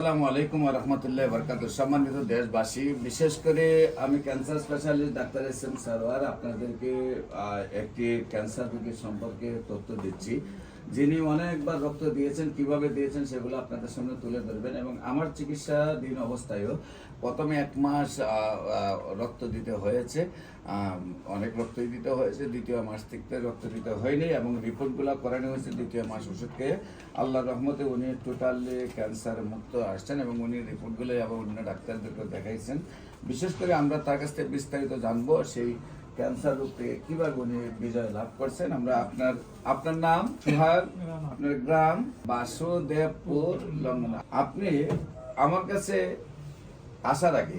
আসসালামু আলাইকুম ওয়া রাহমাতুল্লাহি ওয়া বারাকাতুহু। সম্মানিত দেশবাসী, বিশেষ করে আমি cancer specialist doctor SM. Sarwar আপনাদেরকে একটি ক্যান্সার রোগীর সম্পর্কে তথ্য দিচ্ছি, যিনি অনেকবার রক্ত দিয়েছেন। কিভাবে দিয়েছেন সেগুলো আপনাদের সামনে তুলে ধরবেন এবং আমার চিকিৎসাধীন অবস্থায়ও প্রথমে 1 মাস রক্ত দিতে হয়েছে, অনেক রক্তই দিতে হয়েছে। দ্বিতীয় মাস থেকে রক্ত দিতে হয়নি এবং রিপোর্টগুলো করানো হয়েছে দ্বিতীয় মাস ওষুধ খেয়ে। আল্লাহর রহমতে উনি টোটালি ক্যান্সার মুক্ত আসছেন এবং উনি রিপোর্টগুলো আবার অন্য ডাক্তারদেরকে দেখাইছেন। বিশেষ করে আমরা তার কাছ থেকে বিস্তারিত জানবো সেই ক্যান্সার রোগ থেকে কিভাবে উনি বিজয় লাভ করছেন। আমরা আপনার নাম সোহাগ, আপনার গ্রাম বাসুদেবপুর লঙ্গনা। আপনি আমার কাছে আসার আগে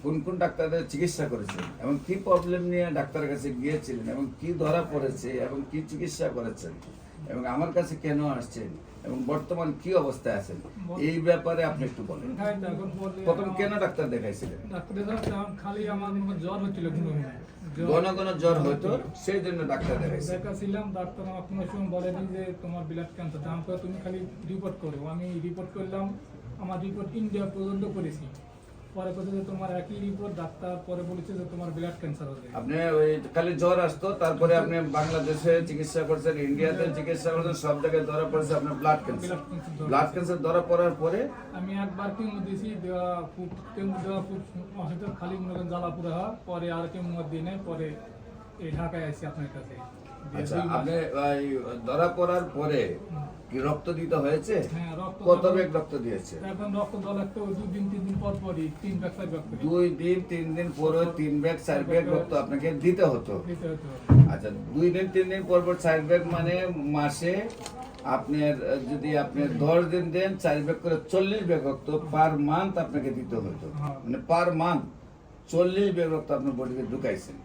কোন কোন ডাক্তারদের চিকিৎসা করেছেন এবং কি প্রবলেম নিয়ে ডাক্তারের কাছে গিয়েছিলেন এবং কি ধরা পড়েছে এবং কি চিকিৎসা করেছেন এবং আমার কাছে কেন আসছেন এবং বর্তমান কি অবস্থায় আছেন, এই ব্যাপারে আপনি একটু বলেন। প্রথম কেন ডাক্তার দেখাইছিলেন? খালি আমার জ্বর হচ্ছিল, ঘন ঘন জ্বর হতো, সেই জন্য ডাক্তার দেখাছিলাম। ডাক্তার আমার কোনো সময় বলেনি যে তোমার ব্লাড ক্যান্সার, দাম করে তুমি খালি রিপোর্ট করো। আমি রিপোর্ট করলাম, আমার রিপোর্ট ইন্ডিয়া পর্যন্ত করেছি। পরে বলছে যে তোমার একই রিপোর্ট, ডাক্তার পরে বলেছে যে তোমার ব্লাড ক্যান্সার হবে। আপনি ওই খালি জ্বর আসতো, তারপরে আপনি বাংলাদেশে চিকিৎসা করছেন, ইন্ডিয়াতে চিকিৎসা করছেন, সব জায়গায় ধরা পড়েছে আপনার ব্লাড ক্যান্সার। ব্লাড ক্যান্সার ধরা পড়ার পরে আমি একবার কেমো দিয়েছি, কেমো দেওয়া খুব অসুবিধা, খালি মনে করেন জ্বালা পুরা হয়। পরে আর কেমো দিয়ে নেই, পরে এই ঢাকায় আসি আপনার কাছে। আচ্ছা, আপনি ধরা পড়ার পরে কি রক্ত দিতে হয়েছে? হ্যাঁ, রক্ত। কত ব্যাগ রক্ত দিয়েছে? এখন রক্ত দেওয়া লাগতো 2 দিন 3 দিন পর পরই 3 ব্যাগ 4 ব্যাগ করে। 2 দিন 3 দিন পরে 3 ব্যাগ 4 ব্যাগ রক্ত আপনাকে দিতে হতো। আচ্ছা, 2 দিন 3 দিন পর পর 4 ব্যাগ মানে মাসে আপনার যদি আপনি 10 দিন দেন 4 ব্যাগ করে 40 ব্যাগ রক্ত পার মান্থ আপনাকে দিতে হতো। মানে পার মান্থ 40 ব্যাগ রক্ত আপনার বডিতে ঢুকাইছেন।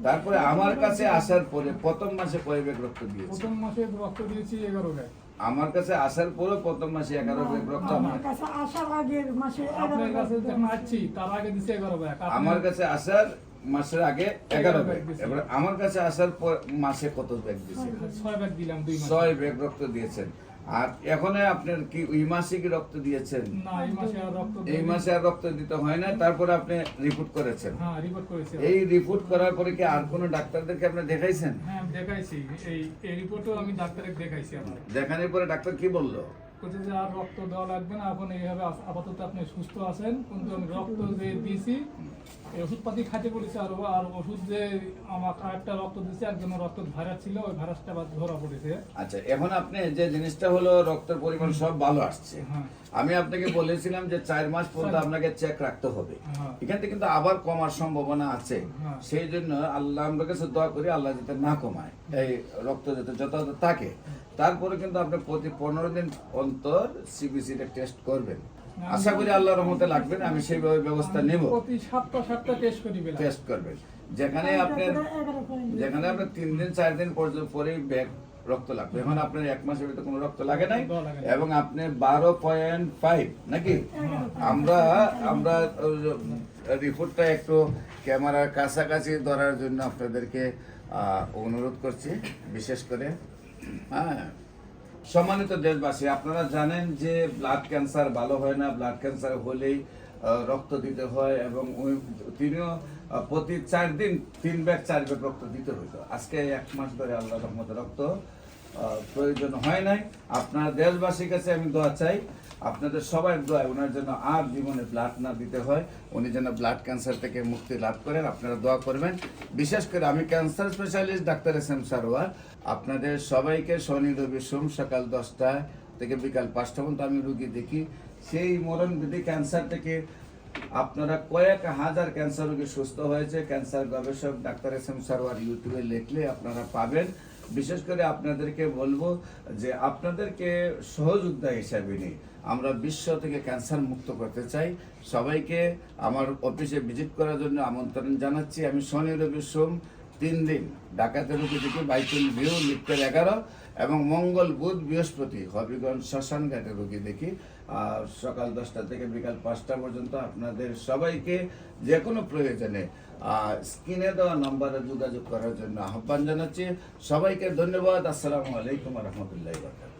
তারপরে আমার কাছে আসার পরে প্রথম মাসে কয় ব্যাগ রক্ত দিয়েছে? প্রথম মাসে রক্ত দিয়েছি 11 ব্যাগ। আমার কাছে আসার পরে প্রথম মাসে 11 ব্যাগ রক্ত। আমার কাছে আসার আগের মাসে আপনার কাছে যখন আসছি তার আগে দিয়েছি 11 ব্যাগ। আমার কাছে আসার মাসের আগে 11 ব্যাগ। এবার আমার কাছে আসার পর মাসে কত ব্যাগ দিয়েছে? 6 ব্যাগ দিলাম 2 মাসে। 6 ব্যাগ রক্ত দিয়েছেন। আর এখন আপনার কি ওই মাসে কি রক্ত দিয়েছেন? না, এই মাসে আর রক্ত এই মাসে আর রক্ত দিতে হয় না। তারপরে আপনি রিপোর্ট করেছেন? হ্যাঁ, রিপোর্ট করেছি। এই রিপোর্ট করার পরে কি আর কোনো ডাক্তারদেরকে আপনি দেখাইছেন? হ্যাঁ, দেখাইছি। এই রিপোর্টও আমি ডাক্তারকে দেখাইছি। আমার দেখানোর পরে ডাক্তার কি বললো? বলছে যে আর রক্ত দেওয়া লাগবে না, এখন এইভাবে আপাতত আপনি সুস্থ আছেন। কিন্তু আমি রক্ত যে দিয়েছি, ওষুধপাতি খাইতে বলেছে, আর ওষুধ যে আমার আরেকটা রক্ত দিয়েছে, একজনের রক্ত ভাইরাস ছিল, ওই ভাইরাসটা ধরা পড়েছে। আচ্ছা, এখন আপনি যে জিনিসটা হলো রক্তের পরিমাণ সব ভালো আসছে। আমি আপনাকে বলেছিলাম যে 4 মাস পর্যন্ত আপনাকে চেক রাখতে হবে। এখান থেকে কিন্তু আবার কমার সম্ভাবনা আছে। সেই জন্য আল্লাহ আমরা কাছে দোয়া করি আল্লাহ যাতে না কমায়, এই রক্ত যাতে যথাযথ থাকে। তারপরে কিন্তু আপনি প্রতি 15 দিন অন্তর সিবিসিটা টেস্ট করবেন। আশা করি আল্লাহর রহমতে লাগবে না, আমি সেইভাবে ব্যবস্থা নেব। প্রতি সপ্তাহে টেস্ট করবেন। যেখানে আপনার 3 দিন 4 দিন পর্যন্ত পরেই ব্যাগ রক্ত লাগবে। এখন আপনার 1 মাসের ভিতরে কোনো রক্ত লাগে নাই এবং আপনি 12.5 নাকি? আমরা রিপোর্টটা একটু ক্যামেরার কাছাকাছি ধরার জন্য আপনাদেরকে অনুরোধ করছি, বিশেষ করে। হ্যাঁ, সম্মানিত দেশবাসী, আপনারা জানেন যে ব্লাড ক্যান্সার ভালো হয় না। ব্লাড ক্যান্সার হলেই রক্ত দিতে হয় এবং তিনিও প্রতি 4 দিন 3 ব্যাগ 4 ব্যাগ রক্ত দিতে হইতো। আজকে 1 মাস ধরে আল্লাহর রহমতে রক্ত প্রয়োজন হয় নাই। আপনার দেশবাসীর কাছে আমি দোয়া চাই, আপনাদের সবার দোয়া ওনার জন্য আর জীবনে ব্লাড না দিতে হয়, উনি যেন ব্লাড ক্যান্সার থেকে মুক্তি লাভ করেন। আপনারা দোয়া করবেন। বিশেষ করে আমি cancer specialist doctor SM. Sarwar আপনাদের সবাইকে শনি রবি সোম সকাল 10টা থেকে বিকাল 5টা পর্যন্ত আমি রুগী দেখি। সেই মরণবিধি ক্যান্সার থেকে আপনারা কয়েক হাজার ক্যান্সার রোগী সুস্থ হয়েছে। ক্যান্সার গবেষক ডাক্তার এস.এম. সারোয়ার ইউটিউবে লিখলে আপনারা পাবেন। বিশেষ করে আপনাদেরকে বলবো যে আপনাদেরকে সহযোদ্ধা হিসাবে নিয়ে আমরা বিশ্ব থেকে ক্যান্সার মুক্ত করতে চাই। সবাইকে আমার অফিসে ভিজিট করার জন্য আমন্ত্রণ জানাচ্ছি। আমি শনি রবি সোম 3 দিন ঢাকাতে রুগী দেখি, বাইতুল ভিউ লিফটের 11 এবং মঙ্গল বুধ বৃহস্পতি হবিগঞ্জ শ্মশান ঘাটে রুগী দেখি। সকাল 10টা থেকে বিকাল 5টা পর্যন্ত আপনাদের সবাইকে যে কোনো প্রয়োজনে স্ক্রিনে দেওয়া নম্বরে যোগাযোগ করার জন্য আহ্বান জানাচ্ছি। সবাইকে ধন্যবাদ। আসসালামু আলাইকুম ওয়া রাহমাতুল্লাহি ওয়া বারাকাতুহু।